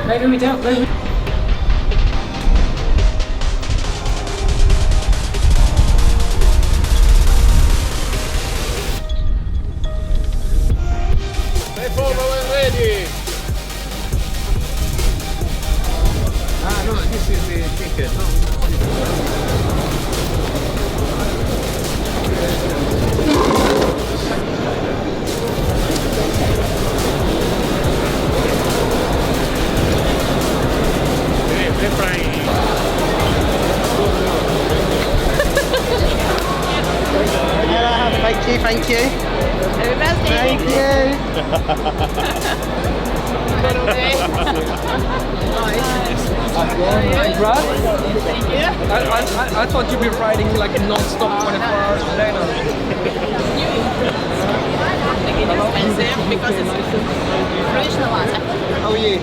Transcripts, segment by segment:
Maybe we don't. Maybe. No, this is the ticket. Thank you. Happy birthday. Thank you. Thanks, Brad. Thank you. I thought you'd be riding like a non-stop 24 hours a day now. It's expensive because it's traditional one. How are you?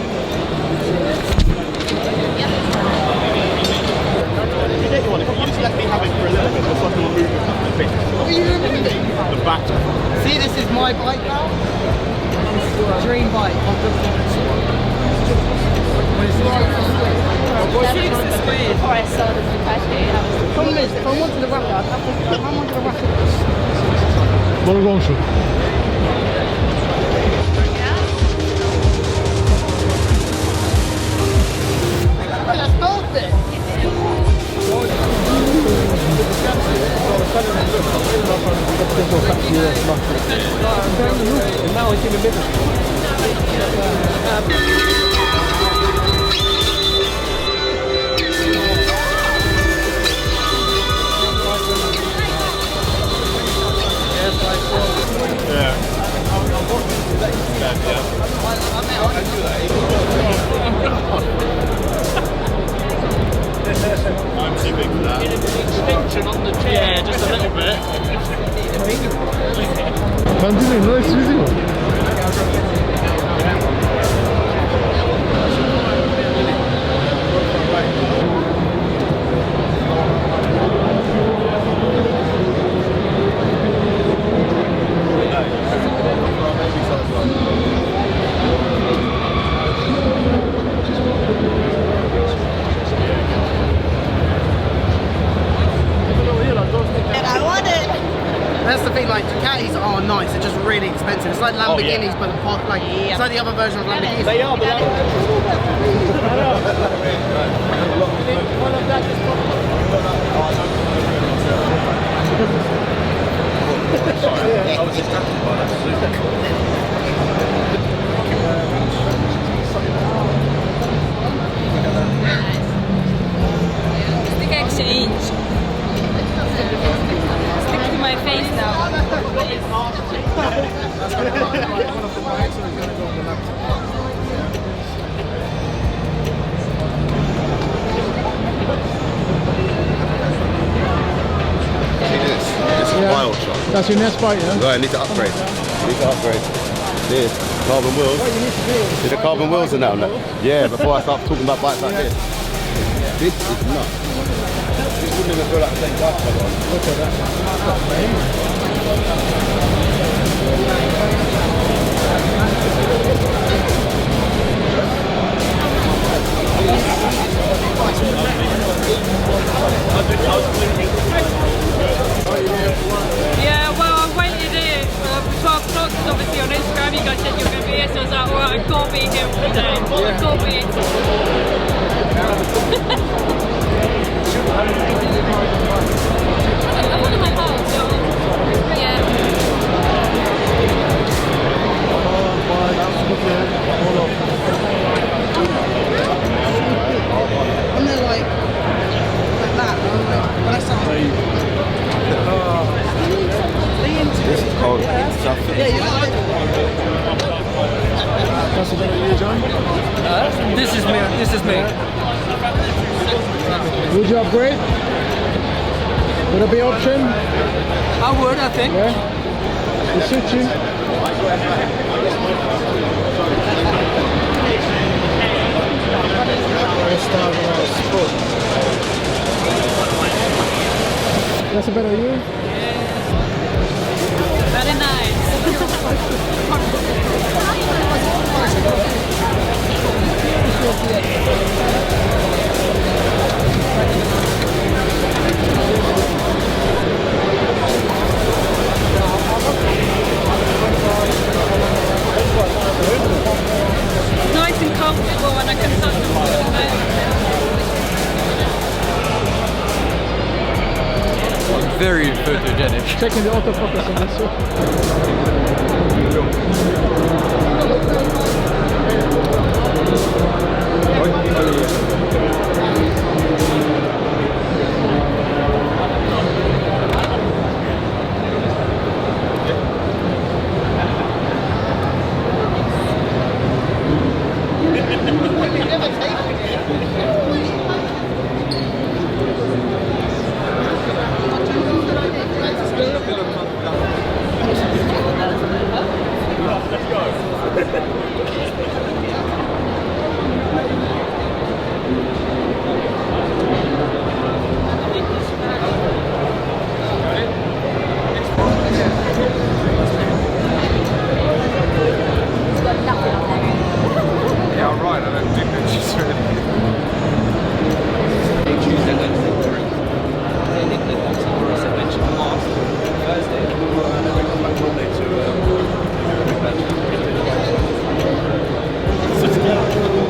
If you get one, if you just let me have it for a little bit, just so I can remove a couple of things. What are you removing? The back. See, this is my bike now. Dream bike. Before I saw the Ducati, I was The problem is, if I wanted to wrap it, I'd have to how am I going to wrap it? That's perfect. Now it's in the middle. I'm too big for that. Extension on the chair. Yeah, just a little bit. Bandini, no es ridículo. That's the thing, like Ducatis are nice, they're just really expensive. It's like Lamborghinis, but like it's like the other version of Lamborghinis. They are, but sorry, I was distracted by that. Stick exchange. Stick to my face now. See this? This is wild shot. That's your next bike, yeah? Right, I need to upgrade. This. Carbon wheels. See the carbon wheels are now. Yeah, before I start talking about bikes like this. This is nuts. This wouldn't even feel like the same bike. Look at that. Yeah, well, I waited here for 12 o'clock because obviously on Instagram you guys said you were going to be here, so I was like, well, I can't be here all day. I can't be here. I'm in my house, so yeah. And they're like that. And I'm like, when I started. This is called stuff. Yeah, you like That's a bit of you, John. This is me. This is me. Would you upgrade? Would it be option? I would, I think. Yeah? It suits you? Let's start with our sport. That's a better you? Very nice. Nice and comfortable and I can touch them all the Very photogenic. Checking the autofocus on this one. Yeah, right. I don't think that she's really. Tuesday, Wednesday, Thursday. They mentioned last Thursday. And then we come back Monday to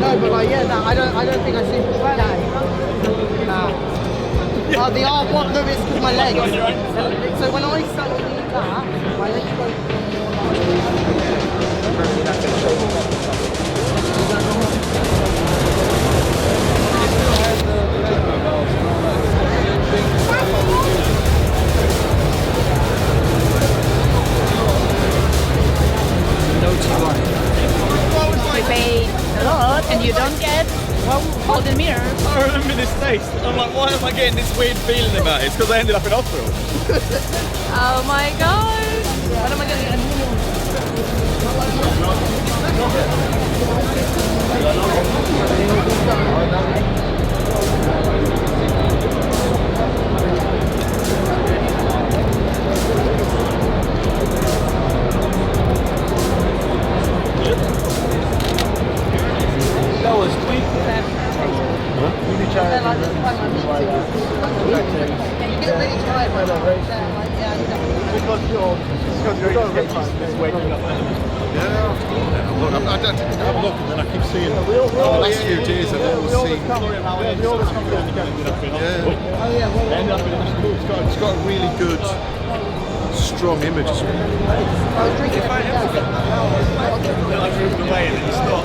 No, but like, yeah, no, I don't think I see the day. No. The what? No, it's because my legs. So when I start to do that, my legs go. We pay a lot and you don't get all the mirrors. I remember this taste. I'm like, why am I getting this weird feeling about it? It's because I ended up in hospital. Oh my god! What am I gonna get? That was quick. You get really tired when I'm right there. Like, yeah, Because you're waking up. I don't have a look, and then I keep seeing the last few days I've always seen. It's got a really good, strong image. I was drinking it. I moved away and then you stop.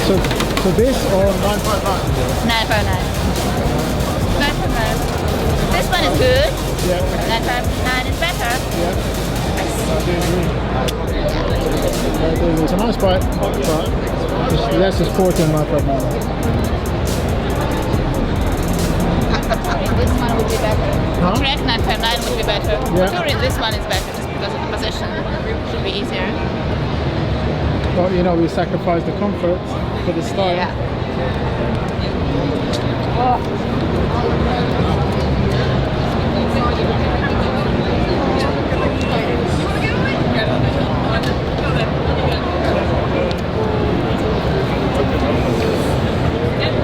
So this or 9.9? 9.9. 9.9. This one is good. Yeah. 9.9 is better. It's a nice bite, but it's less sport than 9.9. This one would be better. Huh? Correct, 9.9 would be better. Yeah. Sure, this one is better just because of the position. It should be easier. But you know, we sacrifice the comfort for the style. Yeah.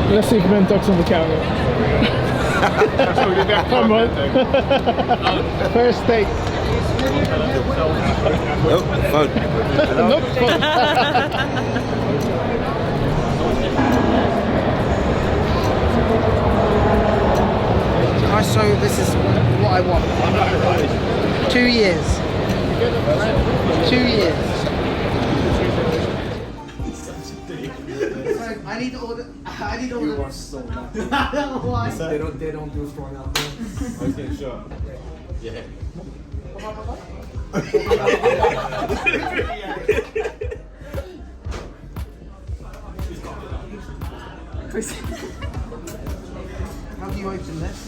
Let's see if Ben talks on the camera. Come on. First take. Nope, phone. Nope. So this is what I want. 2 years. 2 years. I need to order. You are so lucky. Why? They don't do strong alcohol. Okay, sure. Yeah. How do you open this?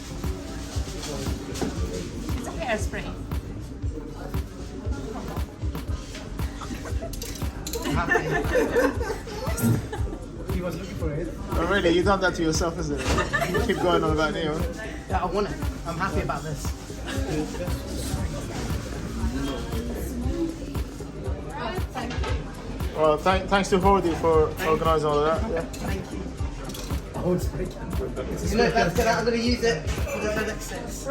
It's a hairspray. He was looking for it. Oh, really? You done that to yourself, isn't it? You keep going on about Neil. Yeah, I want it. I'm happy about this. Well, thanks to Hordy for organising all of that. Yeah. Thank you. You know, that's good. I'm going to use it for the next six.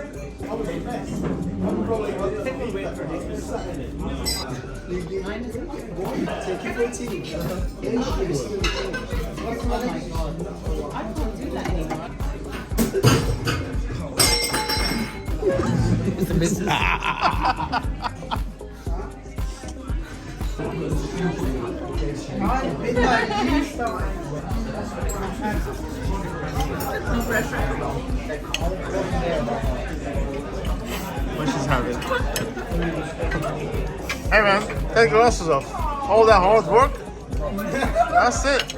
What she's having. Hey man, take the glasses off. All that hard work. That's it.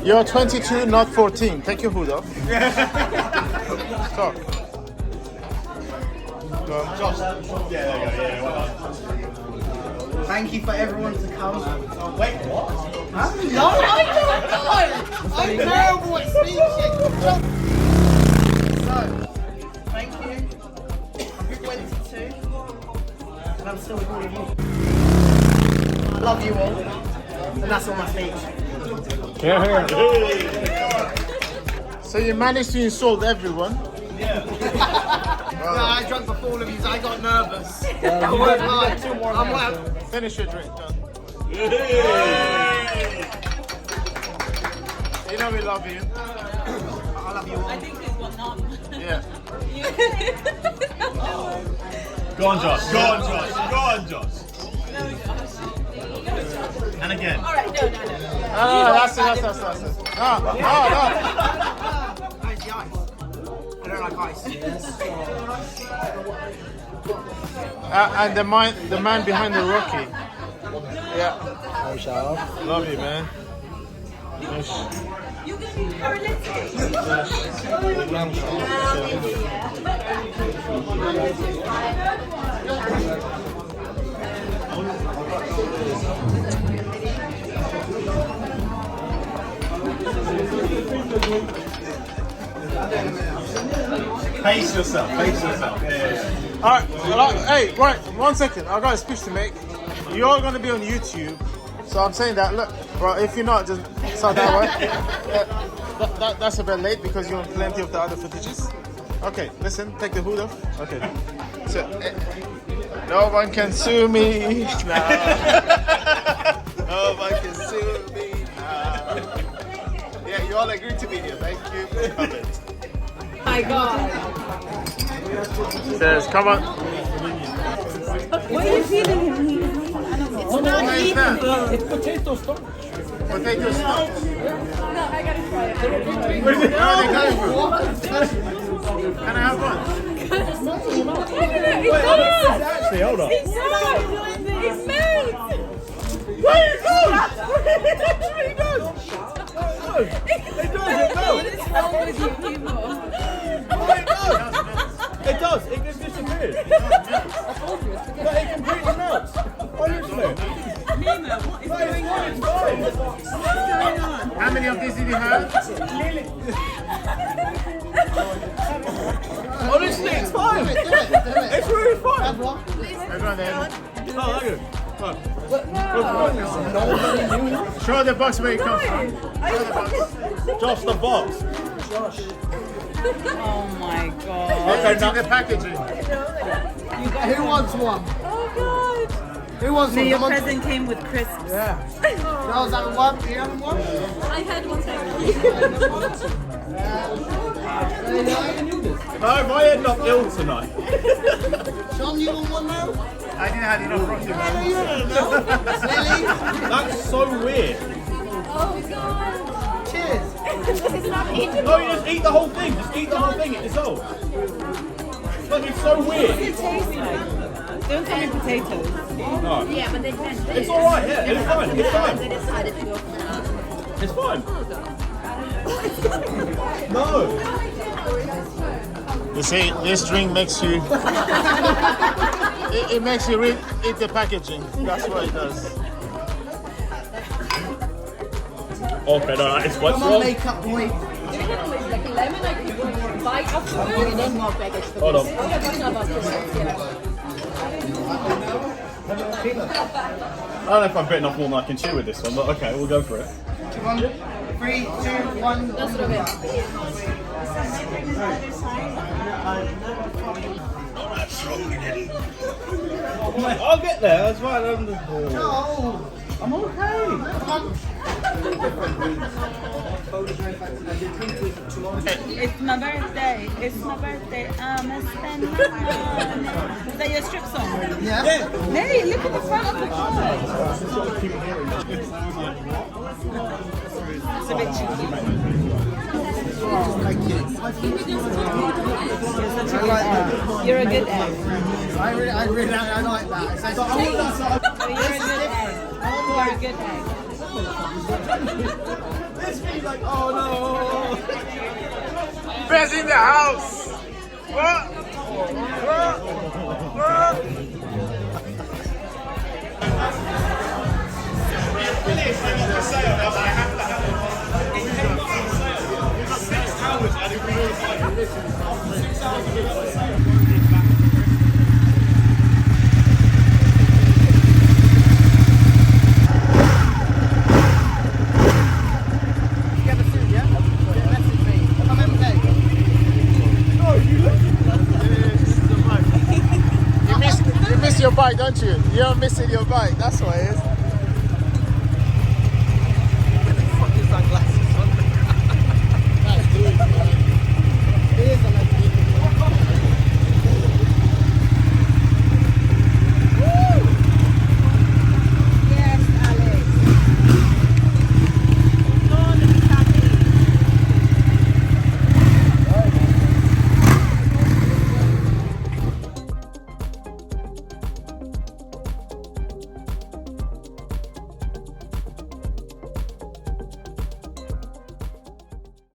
You're 22, not 14. Take your hood off. Stop. Thank you for everyone to come. Wait, what? Huh? No, I don't know. I'm terrible at speaking. So, thank you. I'm 22, and I'm still with all of you. I love you all, and that's all my speech. So you managed to insult everyone. No, I drank before all of you, so I got nervous. I won't lie. I'm like, Finish your drink, John. You know we love you. I love you all. I think this one not. Yeah. Go on, Josh. Go on, Josh. Go on, Josh. And again. All right, no. That's it. No. Ice the ice. I don't like ice. And the man behind the Rocky. Yeah. Love you, man. Yes. You can be paralytic. Pace yourself. Yeah. Alright, hey, right, 1 second. I got a speech to make. You're gonna be on YouTube, so I'm saying that. Look, right, if you're not, just start that way. That's a bit late because you're on plenty of the other footages. Okay, listen, take the hood off. Okay. So, no one can sue me now. No one can sue me now. Yeah, you all agree to be here. Thank you for coming. My God. Says, come on. What are you feeding him? It's not What is eating. that? It's potato stock. Potato stuff. No, I gotta try it. Where are they going from? Can I have one? Actually, hold on. It's made. What is that? It does. It just disappears. But it completely melts. Honestly. How many of these did you have? Honestly, it's fine. It's really fine. Everyone there. Oh, thank you. Show the box where it comes from. Show the box. Josh, the box. Oh my God. It's in the packaging. Who wants one? Oh God. Who wants one? Your Come on. present came with crisps. Yeah. Girls having one? You having one? I had one. No, I end up ill tonight. John, you want one now? I didn't have enough Rocky, man. Really? That's so weird. Oh God. Cheers. it's not eatable. No, you just eat the whole thing. Just eat the whole thing. It dissolves. Like, it's so weird. What does it taste like? Don't tell me potatoes. No. Yeah, but they can't. It's alright, yeah. It's fine. It's fine. They decided to go for that. It's fine. No. You see, this drink makes you. it makes you eat the packaging. That's what it does. Okay, no, it's what's Come on, wrong. makeup boy. Like a lemon, like you bite afterwards. And then more package for Hold on. this. Oh, you're talking about this. I don't know if I've bitten off more than I can chew with this one, but okay, we'll go for it. 1, 3, 2, 1. That's what it I'll get there, that's fine. No. I'm okay. It's my birthday. It's my birthday. I'ma spend my money. Is that your strip song? Yeah. Hey, look at the front of the car. It's a bit cheeky. You're a good egg. I like that. It says, You're a good egg. You are a good egg. This means like, oh no. Best in the house. What? You miss your bike, don't you? You're missing your bike. That's what it is.